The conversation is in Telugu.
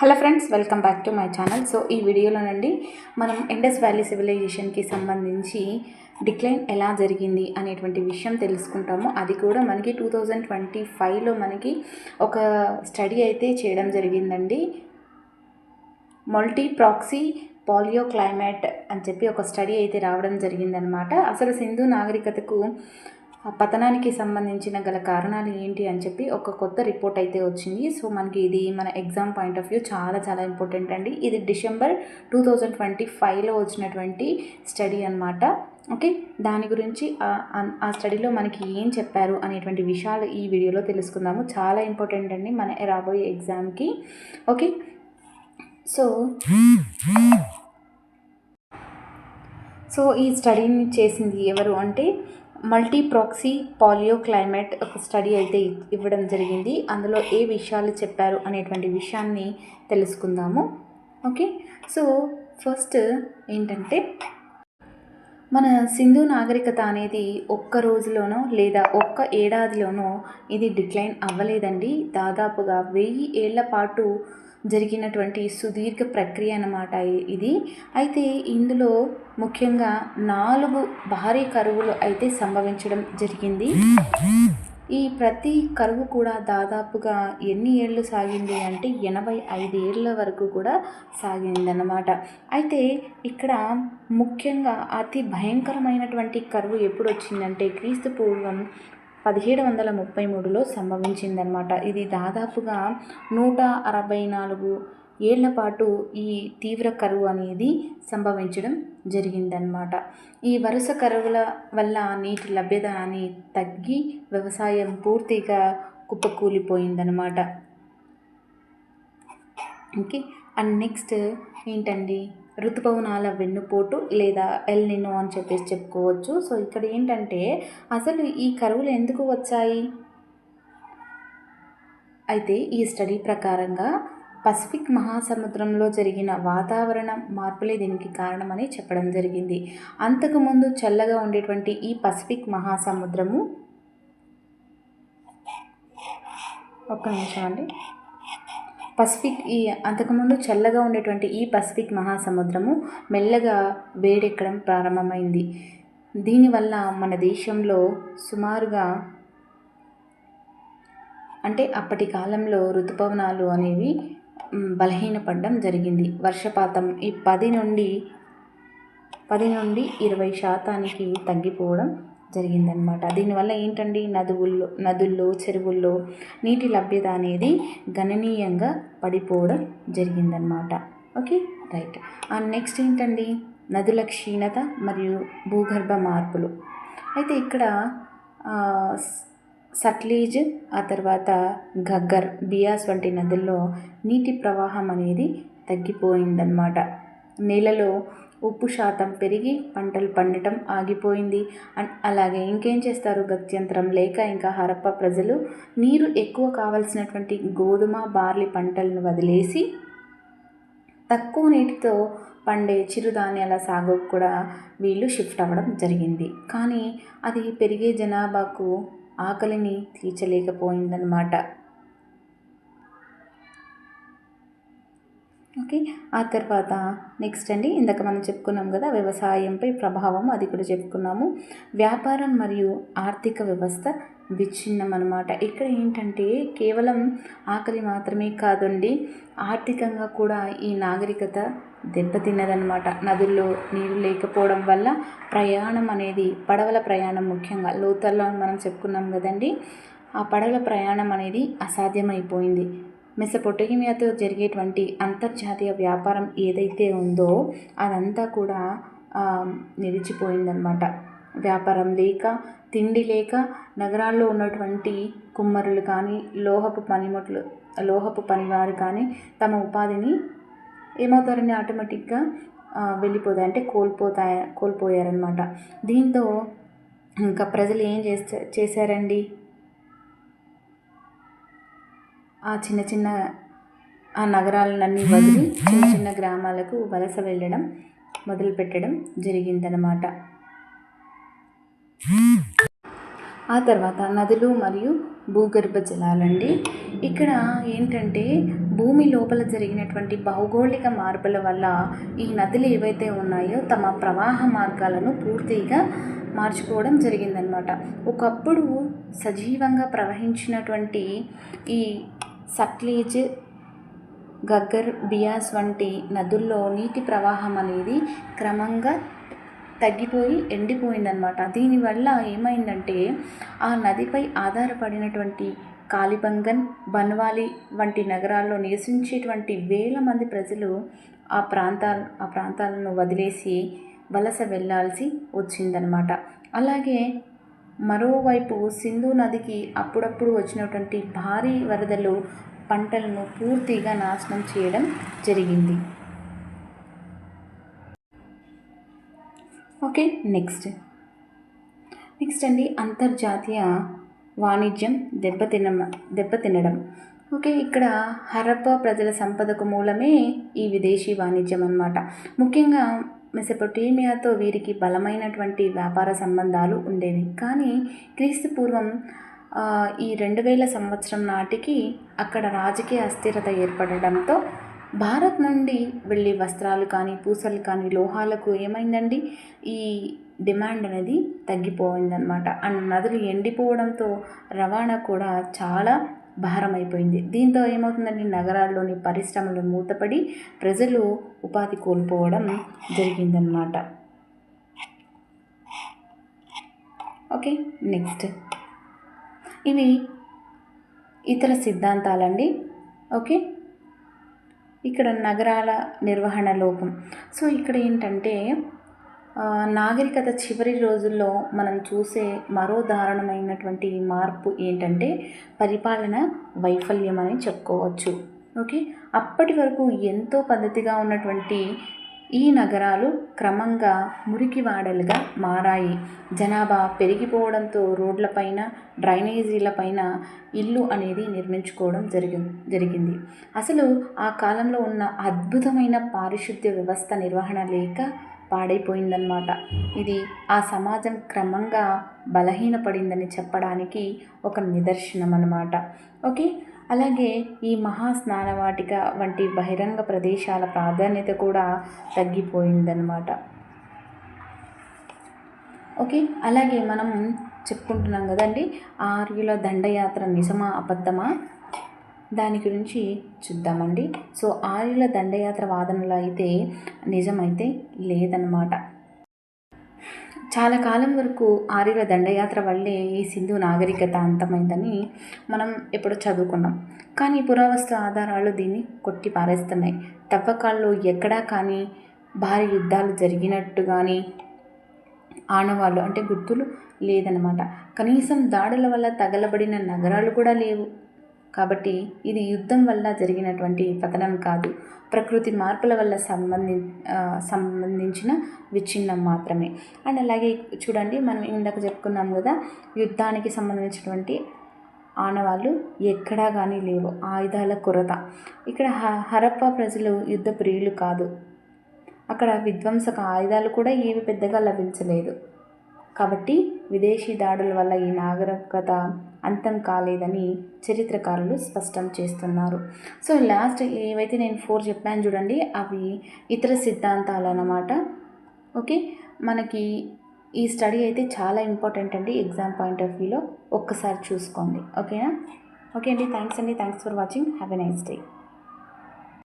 Hello friends, welcome back to my channel. So ఈ వీడియోలో నుండి మనం ఇండస్ వ్యాలీ సివిలైజేషన్కి సంబంధించి డిక్లైన్ ఎలా జరిగింది అనేటువంటి విషయం తెలుసుకుంటాము. అది కూడా మనకి 2025లో మనకి ఒక స్టడీ అయితే చేయడం జరిగిందండి. మల్టీ ప్రాక్సీ పాలియో క్లైమేట్ అని చెప్పి ఒక స్టడీ అయితే రావడం జరిగిందనమాట. అసలు సింధు నాగరికతకు పతనానికి సంబంధించిన గల కారణాలు ఏంటి అని చెప్పి ఒక కొత్త రిపోర్ట్ అయితే వచ్చింది. సో మనకి ఇది మన ఎగ్జామ్ పాయింట్ ఆఫ్ వ్యూ చాలా చాలా ఇంపార్టెంట్ అండి. ఇది డిసెంబర్ 2025లో వచ్చినటువంటి స్టడీ అనమాట. ఓకే, దాని గురించి ఆ స్టడీలో మనకి ఏం చెప్పారు అనేటువంటి విషయాలు ఈ వీడియోలో తెలుసుకుందాము. చాలా ఇంపార్టెంట్ అండి మన రాబోయే ఎగ్జామ్కి. ఓకే, సో ఈ స్టడీని చేసింది ఎవరు అంటే మల్టీ ప్రాక్సీ పాలియో క్లైమేట్ ఒక స్టడీ అయితే ఇవ్వడం జరిగింది. అందులో ఏ విషయాలు చెప్పారు అనేటువంటి విషయాన్ని తెలుసుకుందాము. ఓకే, సో ఫస్ట్ ఏంటంటే మన సింధు నాగరికత అనేది ఒక్క రోజులోనో లేదా ఒక్క ఏడాదిలోనో ఇది డిక్లైన్ అవ్వలేదండి. దాదాపుగా 1000 ఏళ్ల పాటు జరిగినటువంటి సుదీర్ఘ ప్రక్రియ అన్నమాట ఇది. అయితే ఇందులో ముఖ్యంగా 4 భారీ కరువులు అయితే సంభవించడం జరిగింది. ఈ ప్రతి కరువు కూడా దాదాపుగా ఎన్ని ఏళ్ళు సాగింది అంటే 85 ఏళ్ళ వరకు కూడా సాగిందన్నమాట. అయితే ఇక్కడ ముఖ్యంగా అతి భయంకరమైనటువంటి కరువు ఎప్పుడు వచ్చిందంటే క్రీస్తు పూర్వం 1733లో సంభవించిందనమాట. ఇది దాదాపుగా 164 ఏళ్ల పాటు ఈ తీవ్ర కరువు అనేది సంభవించడం జరిగిందనమాట. ఈ వరుస కరువుల వల్ల నీటి లభ్యత అని తగ్గి వ్యవసాయం పూర్తిగా కుప్పకూలిపోయిందనమాట. ఓకే, అండ్ నెక్స్ట్ ఏంటండి ఋతుపవనాల వెన్నుపోటు లేదా ఎల్ నినో అని చెప్పేసి చెప్పుకోవచ్చు. సో ఇక్కడ ఏంటంటే అసలు ఈ కరువులు ఎందుకు వచ్చాయి అయితే ఈ స్టడీ ప్రకారంగా పసిఫిక్ మహాసముద్రంలో జరిగిన వాతావరణ మార్పులే దీనికి కారణమని చెప్పడం జరిగింది. అంతకుముందు చల్లగా ఉండేటువంటి ఈ పసిఫిక్ మహాసముద్రము అంతకుముందు చల్లగా ఉండేటువంటి ఈ పసిఫిక్ మహాసముద్రము మెల్లగా వేడెక్కడం ప్రారంభమైంది. దీనివల్ల మన దేశంలో సుమారుగా అంటే అప్పటి కాలంలో ఋతుపవనాలు అనేవి బలహీనపడడం జరిగింది. వర్షపాతం ఈ 10 నుండి 20% తగ్గిపోవడం జరిగిందనమాట. దీనివల్ల ఏంటండి నదుల్లో చెరువుల్లో నీటి లభ్యత అనేది గణనీయంగా పడిపోవడం జరిగిందనమాట. Okay, right. అండ్ నెక్స్ట్ ఏంటండి నదుల క్షీణత మరియు భూగర్భ మార్పులు. అయితే ఇక్కడ సట్లెజ్, ఆ తర్వాత ఘగ్గర్, బియాస్ వంటి నదుల్లో నీటి ప్రవాహం అనేది తగ్గిపోయిందన్నమాట. నేలలో ఉప్పు శాతం పెరిగి పంటలు పండటం ఆగిపోయింది. అలాగే ఇంకేం చేస్తారు, గత్యంతరం లేక ఇంకా హరప్ప ప్రజలు నీరు ఎక్కువ కావాల్సినటువంటి గోధుమ బార్లీ పంటలను వదిలేసి తక్కువ నీటితో పండే చిరుధాన్యాల సాగుకు కూడా వీళ్ళు షిఫ్ట్ అవ్వడం జరిగింది. కానీ అది పెరిగే జనాభాకు ఆకలిని తీర్చలేకపోయిందనమాట. ఓకే, ఆ తర్వాత నెక్స్ట్ అండి ఇందాక మనం చెప్పుకున్నాం కదా వ్యవసాయంపై ప్రభావం, అది కూడా చెప్పుకున్నాము. వ్యాపారం మరియు ఆర్థిక వ్యవస్థ విచ్ఛిన్నం అనమాట. ఇక్కడ ఏంటంటే కేవలం ఆకలి మాత్రమే కాదండి, ఆర్థికంగా కూడా ఈ నాగరికత దెబ్బతిన్నదనమాట. నదుల్లో నీరు లేకపోవడం వల్ల ప్రయాణం అనేది పడవల ప్రయాణం, ముఖ్యంగా లోతల్లో మనం చెప్పుకున్నాం కదండి, ఆ పడవల ప్రయాణం అనేది అసాధ్యమైపోయింది. మెసొపొటేమియాతో జరిగేటువంటి అంతర్జాతీయ వ్యాపారం ఏదైతే ఉందో అదంతా కూడా నిలిచిపోయిందనమాట. వ్యాపారం లేక, తిండి లేక నగరాల్లో ఉన్నటువంటి కుమ్మరులు కానీ లోహపు పనివారు కానీ తమ ఉపాధిని ఏమవుతారని ఆటోమేటిక్గా వెళ్ళిపోతాయి, అంటే కోల్పోయారనమాట. దీంతో ఇంకా ప్రజలు ఏం చేశారండి, ఆ చిన్న నగరాలన్నీ వదిలి చిన్న గ్రామాలకు వలస వెళ్ళడం మొదలుపెట్టడం జరిగిందనమాట. ఆ తర్వాత నదులు మరియు భూగర్భ జలాలండి. ఇక్కడ ఏంటంటే భూమి లోపల జరిగినటువంటి భౌగోళిక మార్పుల వల్ల ఈ నదులు ఏవైతే ఉన్నాయో తమ ప్రవాహ మార్గాలను పూర్తిగా మార్చుకోవడం జరిగిందనమాట. ఒకప్పుడు సజీవంగా ప్రవహించినటువంటి ఈ సట్లెజ్, గగ్గర్, బియాస్ వంటి నదుల్లో నీటి ప్రవాహం అనేది క్రమంగా తగ్గిపోయి ఎండిపోయిందనమాట. దీనివల్ల ఏమైందంటే ఆ నదిపై ఆధారపడినటువంటి కాలిబంగన్, బన్వాలి వంటి నగరాల్లో నివసించేటువంటి వేల మంది ప్రజలు ఆ ప్రాంతాలను వదిలేసి వలస వెళ్ళాల్సి వచ్చిందనమాట. అలాగే మరోవైపు సింధు నదికి అప్పుడప్పుడు వచ్చినటువంటి భారీ వరదలు పంటలను పూర్తిగా నాశనం చేయడం జరిగింది. ఓకే, నెక్స్ట్ అండి అంతర్జాతీయ వాణిజ్యం దెబ్బతినడం. ఓకే, ఇక్కడ హరప్పా ప్రజల సంపదకు మూలమే ఈ విదేశీ వాణిజ్యం అన్నమాట. ముఖ్యంగా మెసొపొటేమియాతో వీరికి బలమైనటువంటి వ్యాపార సంబంధాలు ఉండేవి. కానీ క్రీస్తు పూర్వం ఈ 2000 సంవత్సరం నాటికి అక్కడ రాజకీయ అస్థిరత ఏర్పడడంతో భారత్ నుండి వెళ్ళే వస్త్రాలు కానీ, పూసలు కానీ, లోహాలకు ఏమైందండి, ఈ డిమాండ్ అనేది తగ్గిపోయిందనమాట. అండ్ నదులు ఎండిపోవడంతో రవాణా కూడా చాలా భారమైపోయింది. దీంతో ఏమవుతుందండి, నగరాల్లోని పరిశ్రమలు మూతపడి ప్రజలు ఉపాధి కోల్పోవడం జరిగిందనమాట. ఓకే, నెక్స్ట్ ఇవి ఇతర సిద్ధాంతాలండి. ఓకే, ఇక్కడ నగరాల నిర్వహణ లోపం. సో ఇక్కడ ఏంటంటే నాగరికత చివరి రోజుల్లో మనం చూసే మరో దారుణమైనటువంటి మార్పు ఏంటంటే పరిపాలన వైఫల్యం అని చెప్పుకోవచ్చు. ఓకే, అప్పటి వరకు ఎంతో పద్ధతిగా ఉన్నటువంటి ఈ నగరాలు క్రమంగా మురికివాడలుగా మారాయి. జనాభా పెరిగిపోవడంతో రోడ్లపైన, డ్రైనేజీలపైన ఇల్లు అనేది నిర్మించుకోవడం జరిగింది. అసలు ఆ కాలంలో ఉన్న అద్భుతమైన పారిశుద్ధ్య వ్యవస్థ నిర్వహణ లేక పాడైపోయిందన్నమాట. ఇది ఆ సమాజం క్రమంగా బలహీనపడిందని చెప్పడానికి ఒక నిదర్శనం అన్నమాట. ఓకే, అలాగే ఈ మహాస్నానవాటిక వంటి బహిరంగ ప్రదేశాల ప్రాధాన్యత కూడా తగ్గిపోయిందన్నమాట. ఓకే, అలాగే మనం చెప్పుకుంటున్నాం కదండి, ఆర్యుల దండయాత్ర నిజమా అబద్ధమా, దాని గురించి చూద్దామండి. సో ఆర్యుల దండయాత్ర వాదనలో అయితే నిజమైతే లేదన్నమాట. చాలా కాలం వరకు ఆర్యుల దండయాత్ర వల్లే ఈ సింధు నాగరికత అంతమైందని మనం ఎప్పుడో చదువుకున్నాం. కానీ పురావస్తు ఆధారాలు దీన్ని కొట్టి పారేస్తున్నాయి. తవ్వకాల్లో ఎక్కడా కానీ భారీ యుద్ధాలు జరిగినట్టు కానీ ఆనవాళ్ళు అంటే గుర్తులు లేదన్నమాట. కనీసం దాడుల వల్ల తగలబడిన నగరాలు కూడా లేవు. కాబట్టి ఇది యుద్ధం వల్ల జరిగినటువంటి పతనం కాదు, ప్రకృతి మార్పుల వల్ల సంబంధించిన విచ్ఛిన్నం మాత్రమే. అండ్ అలాగే చూడండి, మనం ఇందాక చెప్పుకున్నాం కదా, యుద్ధానికి సంబంధించినటువంటి ఆనవాళ్ళు ఎక్కడా కానీ లేవు. ఆయుధాల కొరత. ఇక్కడ హరప్పా ప్రజలు యుద్ధ ప్రియులు కాదు. అక్కడ విధ్వంసక ఆయుధాలు కూడా ఏవి పెద్దగా లభించలేదు. కాబట్టి విదేశీ దాడుల వల్ల ఈ నాగరికత అంతం కాలేదని చరిత్రకారులు స్పష్టం చేస్తున్నారు. సో లాస్ట్ ఏవైతే నేను 4 చెప్పాను చూడండి, అవి ఇతర సిద్ధాంతాలు అన్నమాట. ఓకే, మనకి ఈ స్టడీ అయితే చాలా ఇంపార్టెంట్ అండి. ఎగ్జామ్ పాయింట్ ఆఫ్ వ్యూలో ఒక్కసారి చూసుకోండి. ఓకేనా? ఓకే అండి, thanks for watching. Have a nice day.